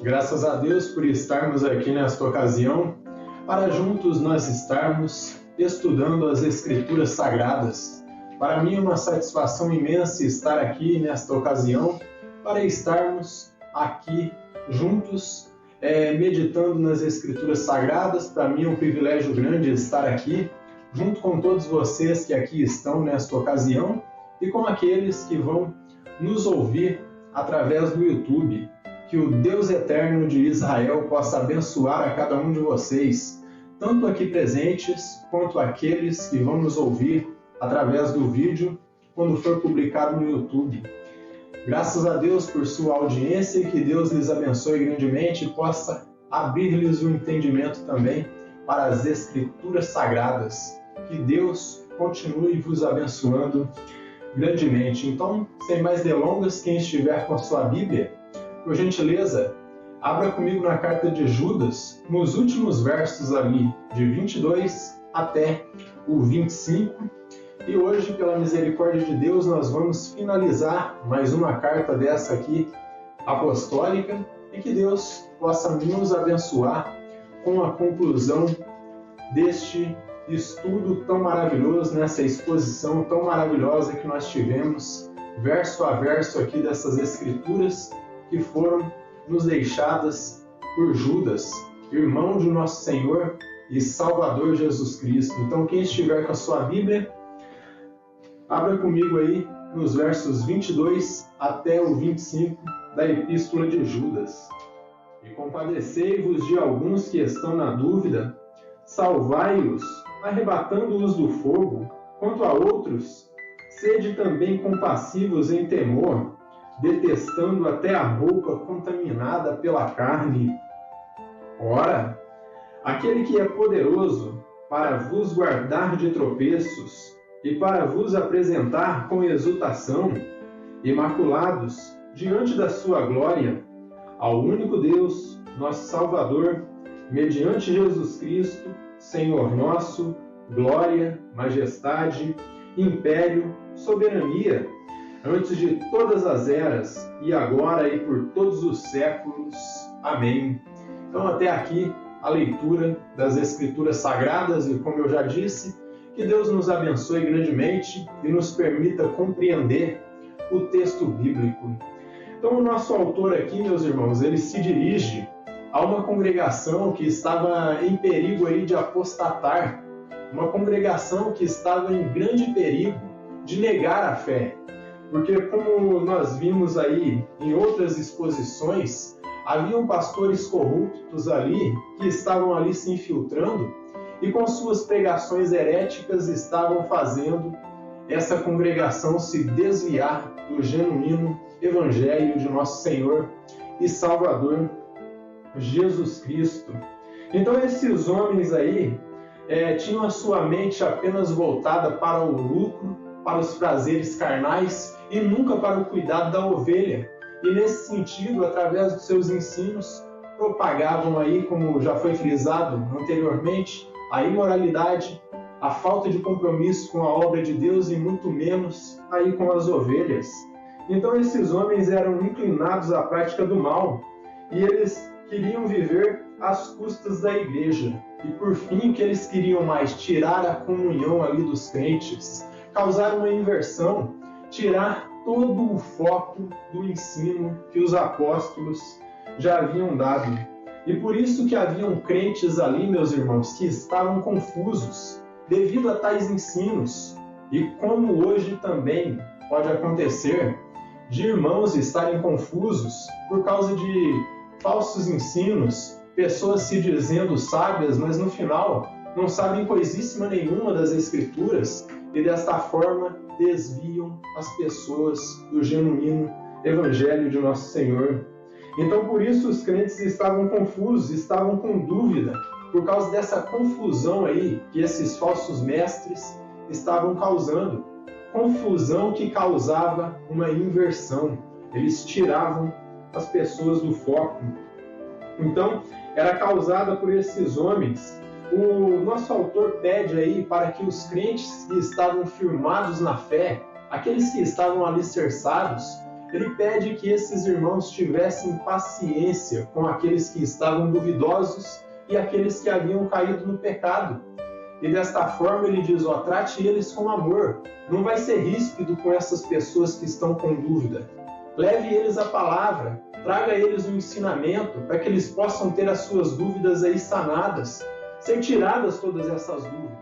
Graças a Deus por estarmos aqui nesta ocasião, para juntos nós estarmos estudando as Escrituras Sagradas. Para mim é uma satisfação imensa estar aqui nesta ocasião, para estarmos aqui juntos, meditando nas Escrituras Sagradas. Para mim é um privilégio grande estar aqui, junto com todos vocês que aqui estão nesta ocasião e com aqueles que vão nos ouvir através do YouTube. Que o Deus eterno de Israel possa abençoar a cada um de vocês, tanto aqui presentes, quanto aqueles que vão nos ouvir através do vídeo, quando for publicado no YouTube. Graças a Deus por sua audiência e que Deus lhes abençoe grandemente e possa abrir-lhes o entendimento também para as Escrituras Sagradas. Que Deus continue vos abençoando grandemente. Então, sem mais delongas, quem estiver com a sua Bíblia, por gentileza, abra comigo na carta de Judas, nos últimos versos ali, de 22 até o 25. E hoje, pela misericórdia de Deus, nós vamos finalizar mais uma carta dessa aqui, apostólica, e que Deus possa nos abençoar com a conclusão deste estudo tão maravilhoso, nessa exposição tão maravilhosa que nós tivemos, verso a verso aqui dessas Escrituras, que foram nos deixadas por Judas, irmão de nosso Senhor e Salvador Jesus Cristo. Então, quem estiver com a sua Bíblia, abra comigo aí nos versos 22 até o 25 da Epístola de Judas. E compadecei-vos de alguns que estão na dúvida, salvai-os, arrebatando-os do fogo. Quanto a outros, sede também compassivos em temor, detestando até a roupa contaminada pela carne. Ora, aquele que é poderoso para vos guardar de tropeços e para vos apresentar com exultação, imaculados diante da sua glória, ao único Deus, nosso Salvador, mediante Jesus Cristo, Senhor nosso, glória, majestade, império, soberania, antes de todas as eras, e agora e por todos os séculos. Amém. Então, até aqui, a leitura das Escrituras Sagradas, e como eu já disse, que Deus nos abençoe grandemente e nos permita compreender o texto bíblico. Então, o nosso autor aqui, meus irmãos, ele se dirige a uma congregação que estava em perigo aí de apostatar, uma congregação que estava em grande perigo de negar a fé. Porque, como nós vimos aí em outras exposições, haviam pastores corruptos ali, que estavam ali se infiltrando e com suas pregações heréticas estavam fazendo essa congregação se desviar do genuíno Evangelho de nosso Senhor e Salvador Jesus Cristo. Então esses homens aí tinham a sua mente apenas voltada para o lucro, para os prazeres carnais e nunca para o cuidado da ovelha. E nesse sentido, através dos seus ensinos, propagavam aí, como já foi frisado anteriormente, a imoralidade, a falta de compromisso com a obra de Deus e muito menos aí com as ovelhas. Então esses homens eram inclinados à prática do mal e eles queriam viver às custas da igreja. E por fim, o que eles queriam mais? Tirar a comunhão ali dos crentes, causar uma inversão, tirar todo o foco do ensino que os apóstolos já haviam dado. E por isso que haviam crentes ali, meus irmãos, que estavam confusos devido a tais ensinos. E como hoje também pode acontecer de irmãos estarem confusos por causa de falsos ensinos, pessoas se dizendo sábias, mas no final não sabem coisíssima nenhuma das Escrituras e desta forma desviam as pessoas do genuíno Evangelho de nosso Senhor. Então por isso os crentes estavam confusos, estavam com dúvida, por causa dessa confusão aí que esses falsos mestres estavam causando. Confusão que causava uma inversão. Eles tiravam as pessoas do foco. Então era causada por esses homens. O nosso autor pede aí para que os crentes que estavam firmados na fé, aqueles que estavam alicerçados, ele pede que esses irmãos tivessem paciência com aqueles que estavam duvidosos e aqueles que haviam caído no pecado. E desta forma ele diz, trate eles com amor. Não vai ser ríspido com essas pessoas que estão com dúvida. Leve eles a palavra, traga eles um ensinamento para que eles possam ter as suas dúvidas aí sanadas, ser tiradas todas essas dúvidas.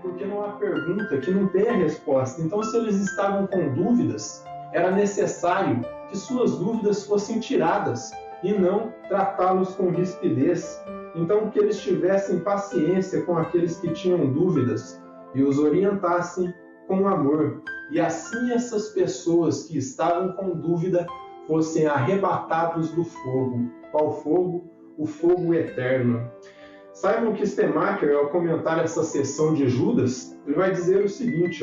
Porque não há pergunta que não tenha resposta. Então, se eles estavam com dúvidas, era necessário que suas dúvidas fossem tiradas e não tratá-los com rispidez. Então, que eles tivessem paciência com aqueles que tinham dúvidas e os orientassem com amor. E assim essas pessoas que estavam com dúvida fossem arrebatados do fogo. Qual fogo? O fogo eterno. Simon Kistemaker, ao comentar essa seção de Judas, ele vai dizer o seguinte,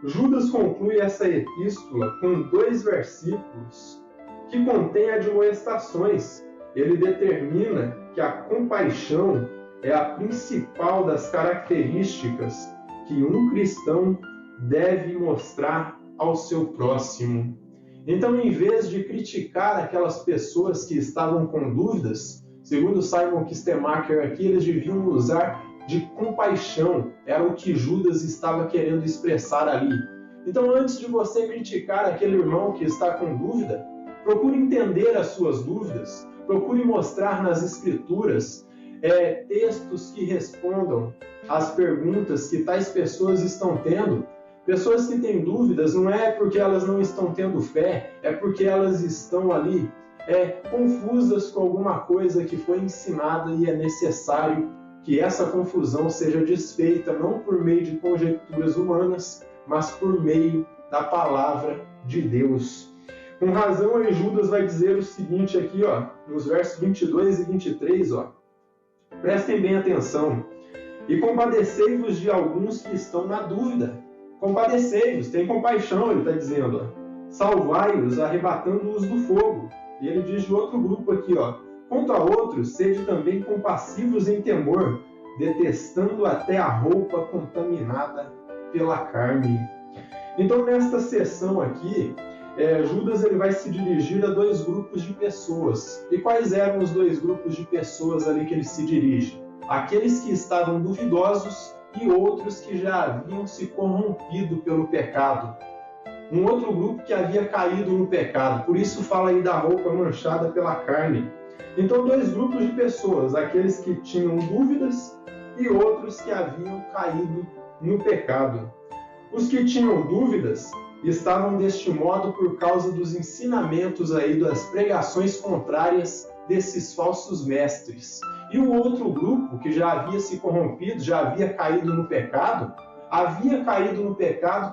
Judas conclui essa epístola com 2 versículos que contêm admoestações. Ele determina que a compaixão é a principal das características que um cristão deve mostrar ao seu próximo. Então, em vez de criticar aquelas pessoas que estavam com dúvidas, segundo Simon Kistemaker aqui, eles deviam usar de compaixão. Era o que Judas estava querendo expressar ali. Então, antes de você criticar aquele irmão que está com dúvida, procure entender as suas dúvidas, procure mostrar nas Escrituras textos que respondam às perguntas que tais pessoas estão tendo. Pessoas que têm dúvidas não é porque elas não estão tendo fé, é porque elas estão ali confusas com alguma coisa que foi ensinada e é necessário que essa confusão seja desfeita não por meio de conjecturas humanas, mas por meio da palavra de Deus. Com razão, aí Judas vai dizer o seguinte aqui, nos versos 22 e 23, prestem bem atenção. E compadecei-vos de alguns que estão na dúvida. Compadecei-vos, tem compaixão, ele está dizendo. Salvai-os, arrebatando-os do fogo. E ele diz de outro grupo aqui, quanto a outros, sede também compassivos em temor, detestando até a roupa contaminada pela carne. Então, nesta sessão aqui, Judas ele vai se dirigir a 2 grupos de pessoas. E quais eram os 2 grupos de pessoas ali que ele se dirige? Aqueles que estavam duvidosos e outros que já haviam se corrompido pelo pecado. Um outro grupo que havia caído no pecado, por isso fala aí da roupa manchada pela carne. Então, 2 grupos de pessoas, aqueles que tinham dúvidas e outros que haviam caído no pecado. Os que tinham dúvidas estavam deste modo por causa dos ensinamentos aí, das pregações contrárias desses falsos mestres. E o outro grupo, que já havia se corrompido, já havia caído no pecado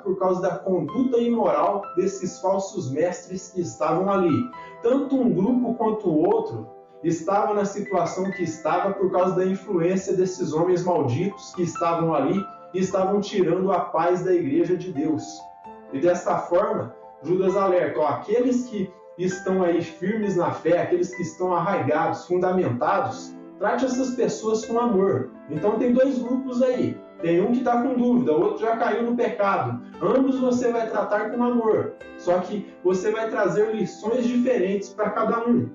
por causa da conduta imoral desses falsos mestres que estavam ali. Tanto um grupo quanto o outro estava na situação que estava por causa da influência desses homens malditos que estavam ali e estavam tirando a paz da igreja de Deus. E desta forma, Judas alerta, aqueles que estão aí firmes na fé, aqueles que estão arraigados, fundamentados, trate essas pessoas com amor. Então tem 2 grupos aí. Tem um que está com dúvida, o outro já caiu no pecado. Ambos você vai tratar com amor, só que você vai trazer lições diferentes para cada um.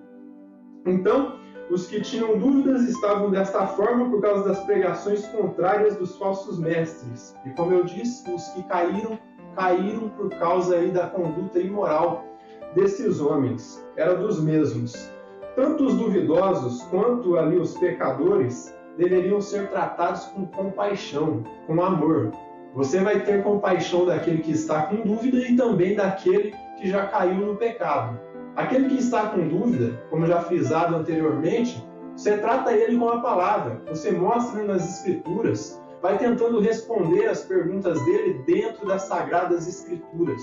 Então, os que tinham dúvidas estavam desta forma por causa das pregações contrárias dos falsos mestres. E como eu disse, os que caíram por causa aí da conduta imoral desses homens. Era dos mesmos. Tanto os duvidosos quanto ali os pecadores deveriam ser tratados com compaixão, com amor. Você vai ter compaixão daquele que está com dúvida e também daquele que já caiu no pecado. Aquele que está com dúvida, como já frisado anteriormente, você trata ele com a palavra, você mostra nas Escrituras, vai tentando responder as perguntas dele dentro das Sagradas Escrituras.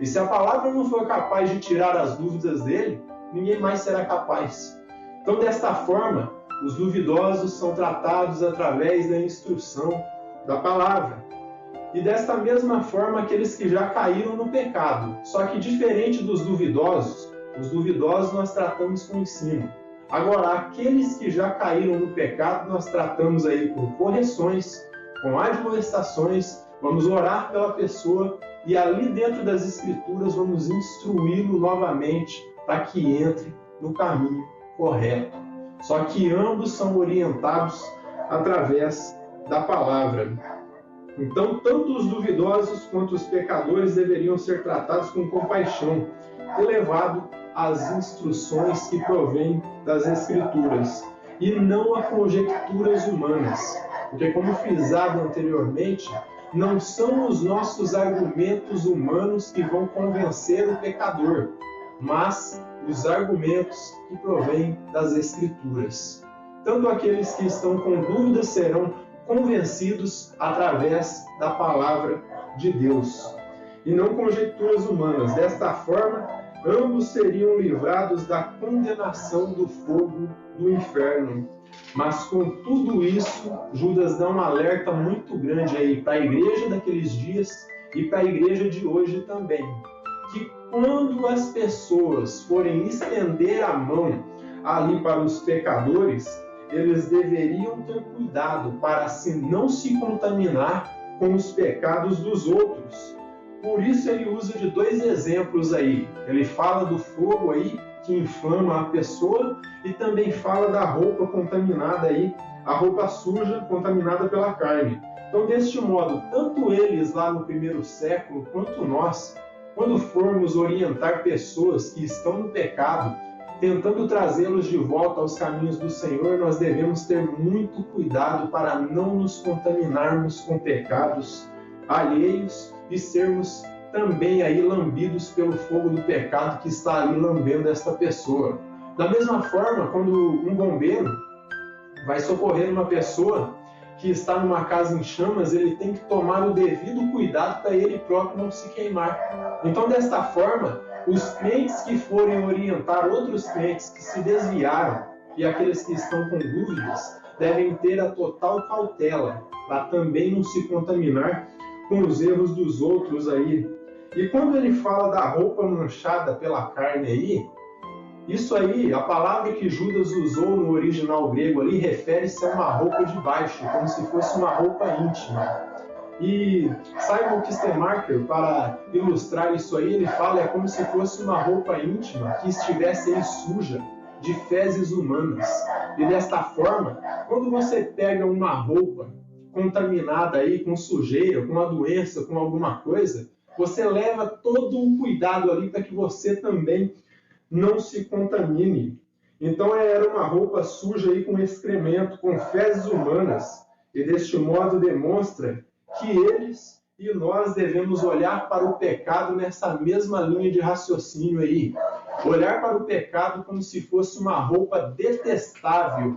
E se a palavra não for capaz de tirar as dúvidas dele, ninguém mais será capaz. Então, desta forma, os duvidosos são tratados através da instrução da palavra. E desta mesma forma, aqueles que já caíram no pecado. Só que diferente dos duvidosos, os duvidosos nós tratamos com ensino. Agora, aqueles que já caíram no pecado, nós tratamos aí com correções, com admoestações, vamos orar pela pessoa e ali dentro das Escrituras vamos instruí-lo novamente para que entre no caminho correto. Só que ambos são orientados através da palavra. Então, tanto os duvidosos quanto os pecadores deveriam ser tratados com compaixão e levado às instruções que provêm das Escrituras, e não a conjecturas humanas. Porque, como frisado anteriormente, não são os nossos argumentos humanos que vão convencer o pecador, mas os argumentos que provêm das Escrituras. Tanto aqueles que estão com dúvidas serão convencidos através da palavra de Deus, e não conjecturas humanas. Desta forma, ambos seriam livrados da condenação do fogo do inferno. Mas com tudo isso, Judas dá um alerta muito grande aí para a igreja daqueles dias e para a igreja de hoje também, que quando as pessoas forem estender a mão ali para os pecadores, eles deveriam ter cuidado para assim não se contaminar com os pecados dos outros. Por isso ele usa de 2 exemplos aí. Ele fala do fogo aí que inflama a pessoa e também fala da roupa contaminada aí, a roupa suja contaminada pela carne. Então, deste modo, tanto eles lá no primeiro século quanto nós, quando formos orientar pessoas que estão no pecado, tentando trazê-los de volta aos caminhos do Senhor, nós devemos ter muito cuidado para não nos contaminarmos com pecados alheios e sermos também aí lambidos pelo fogo do pecado que está ali lambendo esta pessoa. Da mesma forma, quando um bombeiro vai socorrer uma pessoa que está numa casa em chamas, ele tem que tomar o devido cuidado para ele próprio não se queimar. Então, desta forma, os crentes que forem orientar outros crentes que se desviaram e aqueles que estão com dúvidas devem ter a total cautela para também não se contaminar com os erros dos outros aí. E quando ele fala da roupa manchada pela carne aí, isso aí, a palavra que Judas usou no original grego ali, refere-se a uma roupa de baixo, como se fosse uma roupa íntima. E Simon Kistemaker, para ilustrar isso aí, ele fala é como se fosse uma roupa íntima que estivesse aí suja de fezes humanas. E desta forma, quando você pega uma roupa contaminada aí com sujeira, com uma doença, com alguma coisa, você leva todo um cuidado ali para que você também não se contamine. Então era uma roupa suja aí com excremento, com fezes humanas, e deste modo demonstra que eles e nós devemos olhar para o pecado nessa mesma linha de raciocínio aí. Olhar para o pecado como se fosse uma roupa detestável,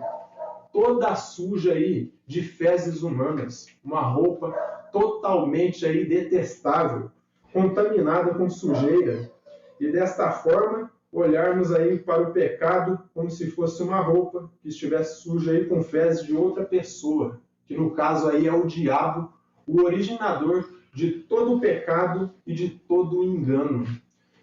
toda suja aí de fezes humanas, uma roupa totalmente aí detestável, contaminada com sujeira. E desta forma, olharmos aí para o pecado como se fosse uma roupa que estivesse suja aí com fezes de outra pessoa, que no caso aí é o diabo, o originador de todo o pecado e de todo o engano.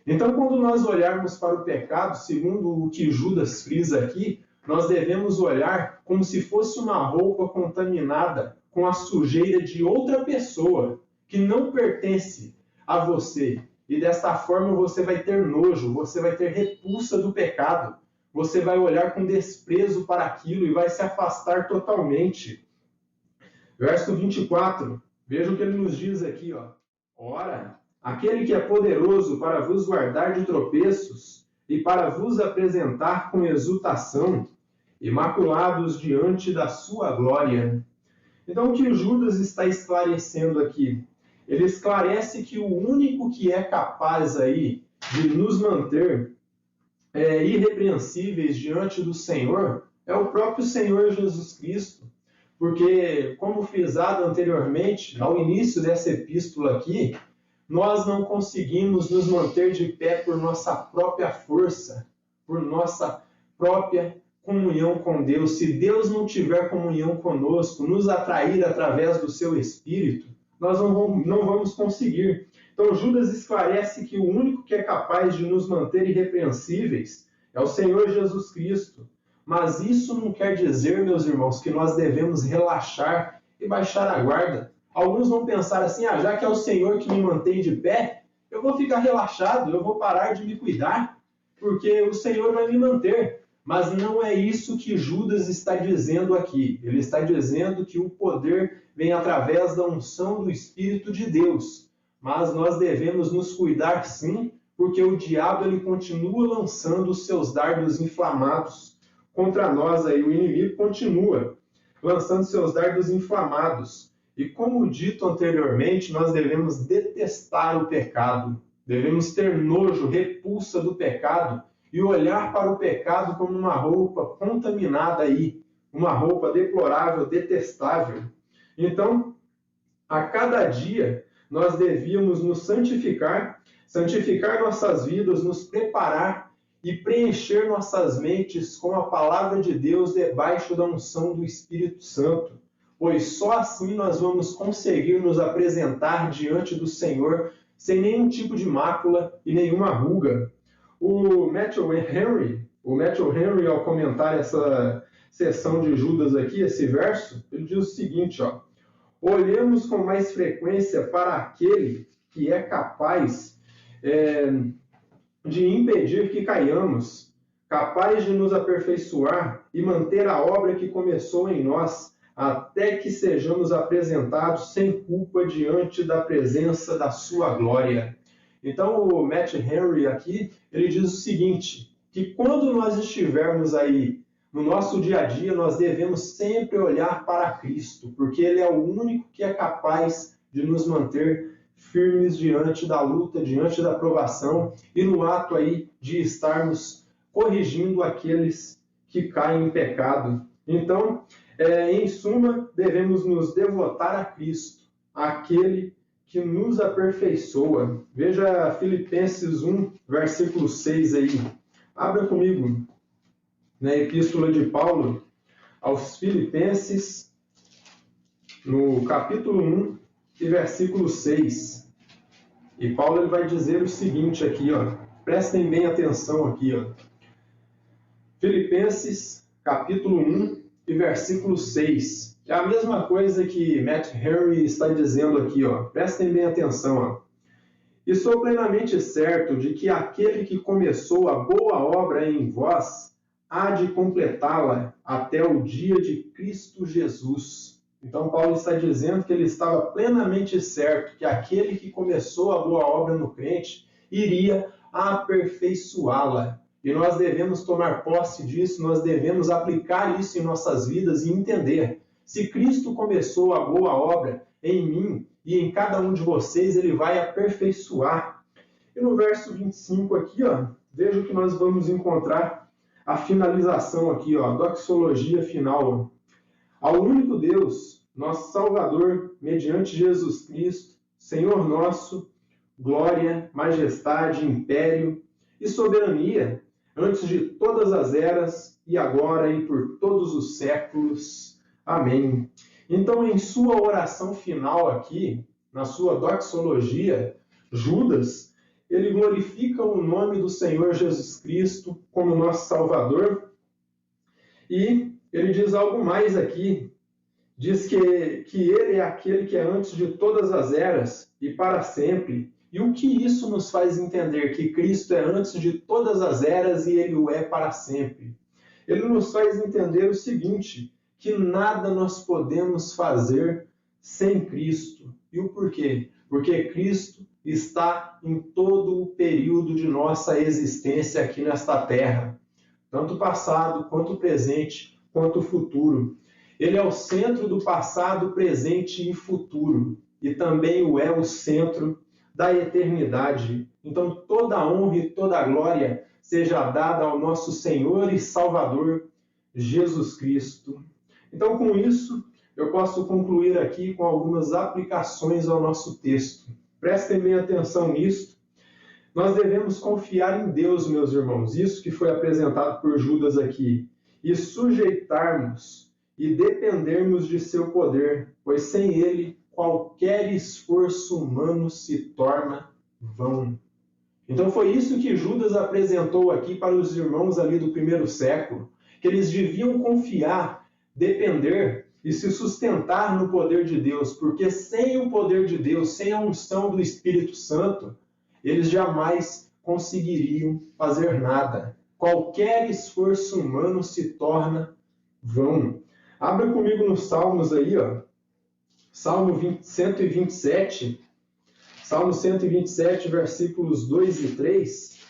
Então, quando nós olharmos para o pecado, segundo o que Judas frisa aqui, nós devemos olhar como se fosse uma roupa contaminada com a sujeira de outra pessoa, que não pertence a você. E desta forma você vai ter nojo, você vai ter repulsa do pecado, você vai olhar com desprezo para aquilo e vai se afastar totalmente. Verso 24, veja o que ele nos diz aqui. Ora, aquele que é poderoso para vos guardar de tropeços e para vos apresentar com exultação, imaculados diante da sua glória. Então, o que Judas está esclarecendo aqui? Ele esclarece que o único que é capaz aí de nos manter irrepreensíveis diante do Senhor é o próprio Senhor Jesus Cristo. Porque, como frisado anteriormente, ao início dessa epístola aqui, nós não conseguimos nos manter de pé por nossa própria força, por nossa própria comunhão com Deus. Se Deus não tiver comunhão conosco, nos atrair através do seu Espírito, nós não vamos conseguir. Então, Judas esclarece que o único que é capaz de nos manter irrepreensíveis é o Senhor Jesus Cristo. Mas isso não quer dizer, meus irmãos, que nós devemos relaxar e baixar a guarda. Alguns vão pensar assim, já que é o Senhor que me mantém de pé, eu vou ficar relaxado, eu vou parar de me cuidar, porque o Senhor vai me manter. Mas não é isso que Judas está dizendo aqui. Ele está dizendo que o poder vem através da unção do Espírito de Deus. Mas nós devemos nos cuidar sim, porque o diabo ele continua lançando os seus dardos inflamados contra nós. Aí o inimigo continua lançando seus dardos inflamados. E como dito anteriormente, nós devemos detestar o pecado. Devemos ter nojo, repulsa do pecado e olhar para o pecado como uma roupa contaminada aí, uma roupa deplorável, detestável. Então, a cada dia nós devíamos nos santificar, santificar nossas vidas, nos preparar e preencher nossas mentes com a palavra de Deus debaixo da unção do Espírito Santo, pois só assim nós vamos conseguir nos apresentar diante do Senhor sem nenhum tipo de mácula e nenhuma ruga. O Matthew Henry, ao comentar essa seção de Judas aqui, esse verso, ele diz o seguinte, olhemos com mais frequência para aquele que é capaz de impedir que caiamos, capaz de nos aperfeiçoar e manter a obra que começou em nós, até que sejamos apresentados sem culpa diante da presença da sua glória. Então, o Matt Henry aqui, ele diz o seguinte, que quando nós estivermos aí no nosso dia a dia, nós devemos sempre olhar para Cristo, porque Ele é o único que é capaz de nos manter firmes diante da luta, diante da provação e no ato aí de estarmos corrigindo aqueles que caem em pecado. Então, em suma, devemos nos devotar a Cristo, aquele que nos aperfeiçoa. Veja Filipenses 1, versículo 6 aí. Abra comigo na Epístola de Paulo aos Filipenses, no capítulo 1 e versículo 6. E Paulo ele vai dizer o seguinte aqui, prestem bem atenção aqui. Filipenses, capítulo 1 e versículo 6. É a mesma coisa que Matt Henry está dizendo aqui, prestem bem atenção. E sou plenamente certo de que aquele que começou a boa obra em vós há de completá-la até o dia de Cristo Jesus. Então Paulo está dizendo que ele estava plenamente certo que aquele que começou a boa obra no crente iria aperfeiçoá-la. E nós devemos tomar posse disso, nós devemos aplicar isso em nossas vidas e entender. Se Cristo começou a boa obra em mim e em cada um de vocês, ele vai aperfeiçoar. E no verso 25 aqui, veja que nós vamos encontrar a finalização aqui, a doxologia final. Ao único Deus, nosso Salvador, mediante Jesus Cristo, Senhor nosso, glória, majestade, império e soberania, antes de todas as eras, e agora e por todos os séculos. Amém. Então, em sua oração final aqui, na sua doxologia, Judas, ele glorifica o nome do Senhor Jesus Cristo como nosso Salvador. E ele diz algo mais aqui. Diz que ele é aquele que é antes de todas as eras e para sempre. E o que isso nos faz entender? Que Cristo é antes de todas as eras e ele o é para sempre. Ele nos faz entender o seguinte, que nada nós podemos fazer sem Cristo. E o porquê? Porque Cristo está em todo o período de nossa existência aqui nesta terra, tanto passado, quanto presente, quanto futuro. Ele é o centro do passado, presente e futuro, e também é o centro da eternidade. Então toda a honra e toda a glória seja dada ao nosso Senhor e Salvador, Jesus Cristo. Então, com isso, eu posso concluir aqui com algumas aplicações ao nosso texto. Prestem bem atenção nisso. Nós devemos confiar em Deus, meus irmãos, isso que foi apresentado por Judas aqui, e sujeitarmos e dependermos de seu poder, pois sem ele, qualquer esforço humano se torna vão. Então foi isso que Judas apresentou aqui para os irmãos ali do primeiro século, que eles deviam confiar, depender e se sustentar no poder de Deus, porque sem o poder de Deus, sem a unção do Espírito Santo, eles jamais conseguiriam fazer nada. Qualquer esforço humano se torna vão. Abra comigo nos Salmos aí, ó. Salmo 127, Salmo 127, versículos 2 e 3.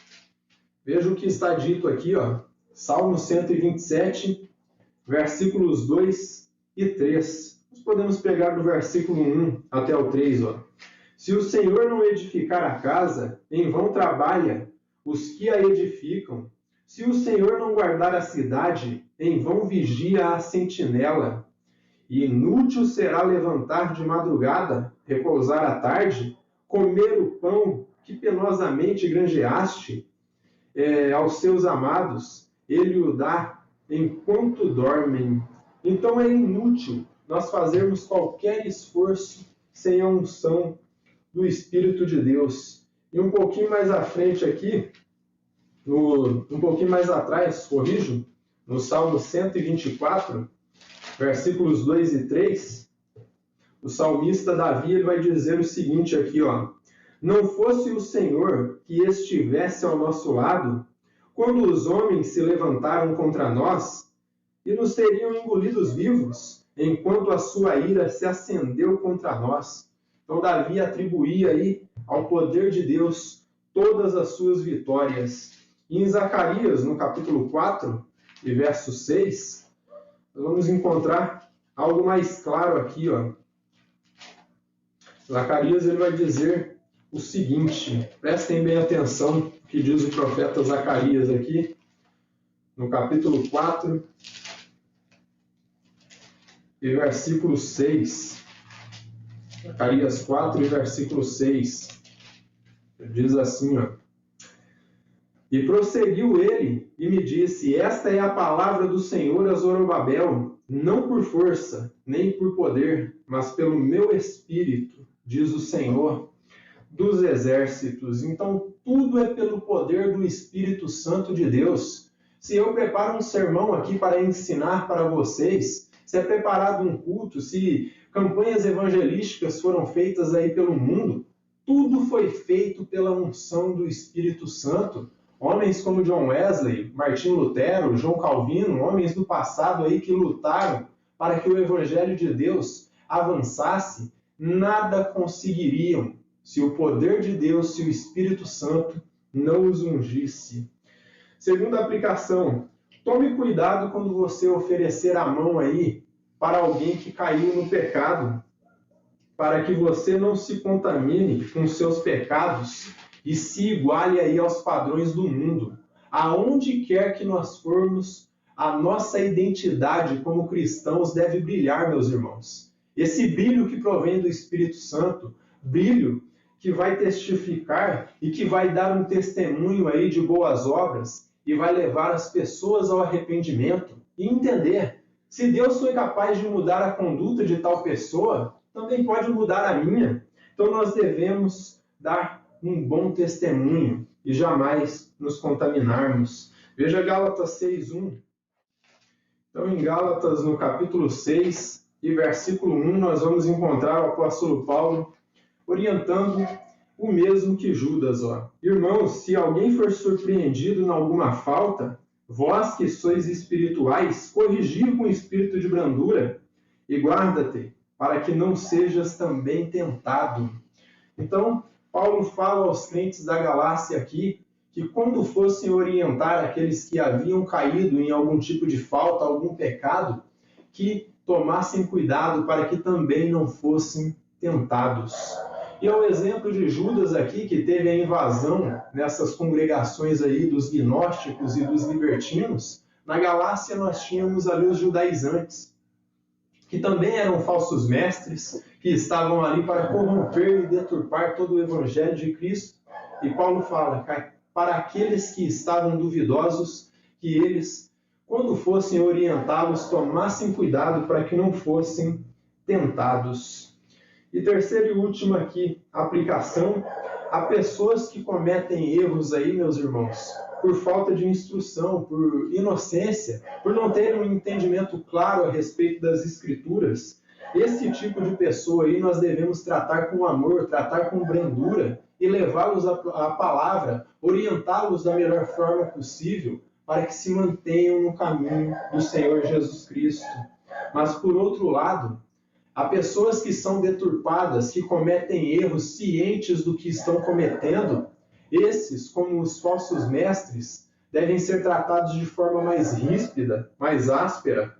Veja o que está dito aqui, ó. Salmo 127, versículos 2 e 3. Nós podemos pegar do versículo 1 até o 3, ó. Se o Senhor não edificar a casa, em vão trabalha os que a edificam. Se o Senhor não guardar a cidade, em vão vigia a sentinela. E inútil será levantar de madrugada, repousar à tarde, comer o pão que penosamente granjeaste aos seus amados, ele o dá enquanto dormem. Então é inútil nós fazermos qualquer esforço sem a unção do Espírito de Deus. E um pouquinho mais à frente aqui, um pouquinho mais atrás, corrijo, no Salmo 124, versículos 2 e 3, o salmista Davi ele vai dizer o seguinte aqui, ó. Não fosse o Senhor que estivesse ao nosso lado, quando os homens se levantaram contra nós, e nos teriam engolidos vivos, enquanto a sua ira se acendeu contra nós. Então Davi atribuía aí ao poder de Deus todas as suas vitórias. E em Zacarias, no capítulo 4, e verso 6, nós vamos encontrar algo mais claro aqui, ó. Zacarias ele vai dizer o seguinte, prestem bem atenção no que diz o profeta Zacarias aqui, no capítulo 4 e versículo 6. Zacarias 4 e versículo 6. Diz assim, ó. E prosseguiu ele e me disse, esta é a palavra do Senhor a Zorobabel, não por força, nem por poder, mas pelo meu espírito, diz o Senhor dos exércitos. Então, tudo é pelo poder do Espírito Santo de Deus. Se eu preparo um sermão aqui para ensinar para vocês, se é preparado um culto, se campanhas evangelísticas foram feitas aí pelo mundo, tudo foi feito pela unção do Espírito Santo. Homens como John Wesley, Martinho Lutero, João Calvino, homens do passado aí que lutaram para que o Evangelho de Deus avançasse, nada conseguiriam se o poder de Deus, se o Espírito Santo não os ungisse. Segunda aplicação, tome cuidado quando você oferecer a mão aí para alguém que caiu no pecado, para que você não se contamine com seus pecados e se iguale aí aos padrões do mundo. Aonde quer que nós formos, a nossa identidade como cristãos deve brilhar, meus irmãos. Esse brilho que provém do Espírito Santo, brilho que vai testificar e que vai dar um testemunho aí de boas obras e vai levar as pessoas ao arrependimento e entender, se Deus foi capaz de mudar a conduta de tal pessoa, também pode mudar a minha. Então nós devemos dar um bom testemunho e jamais nos contaminarmos. Veja Gálatas 6:1. Então em Gálatas, no capítulo 6 e versículo 1, nós vamos encontrar o apóstolo Paulo orientando o mesmo que Judas. Ó. Irmãos, se alguém for surpreendido em alguma falta, vós que sois espirituais, corrigi-o com espírito de brandura e guarda-te, para que não sejas também tentado. Então, Paulo fala aos crentes da Galácia aqui que quando fossem orientar aqueles que haviam caído em algum tipo de falta, algum pecado, que tomassem cuidado para que também não fossem tentados. E é o exemplo de Judas aqui, que teve a invasão nessas congregações aí dos gnósticos e dos libertinos. Na Galácia nós tínhamos ali os judaizantes, que também eram falsos mestres, que estavam ali para corromper e deturpar todo o evangelho de Cristo. E Paulo fala, para aqueles que estavam duvidosos, que eles, quando fossem orientá-los, tomassem cuidado para que não fossem tentados. E terceira e última aqui, aplicação a pessoas que cometem erros aí, meus irmãos. por falta de instrução, por inocência, por não terem um entendimento claro a respeito das Escrituras. Esse tipo de pessoa aí nós devemos tratar com amor, tratar com brandura e levá-los à palavra, orientá-los da melhor forma possível para que se mantenham no caminho do Senhor Jesus Cristo. Mas, por outro lado, há pessoas que são deturpadas, que cometem erros cientes do que estão cometendo. Esses, como os falsos mestres, devem ser tratados de forma mais ríspida, mais áspera,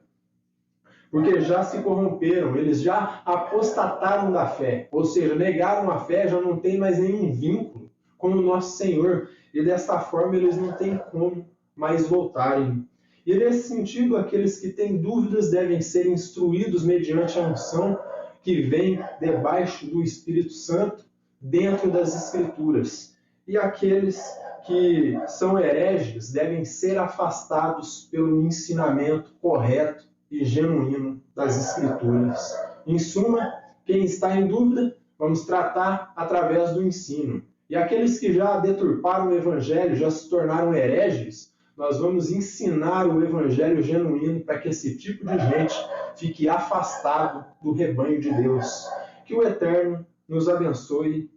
porque já se corromperam, eles já apostataram da fé, ou seja, negaram a fé, já não tem mais nenhum vínculo com o nosso Senhor, e desta forma eles não têm como mais voltarem. E nesse sentido, aqueles que têm dúvidas devem ser instruídos mediante a unção que vem debaixo do Espírito Santo, dentro das Escrituras. E aqueles que são hereges devem ser afastados pelo ensinamento correto e genuíno das Escrituras. Em suma, quem está em dúvida, vamos tratar através do ensino. E aqueles que já deturparam o Evangelho, já se tornaram hereges, nós vamos ensinar o Evangelho genuíno para que esse tipo de gente fique afastado do rebanho de Deus. Que o Eterno nos abençoe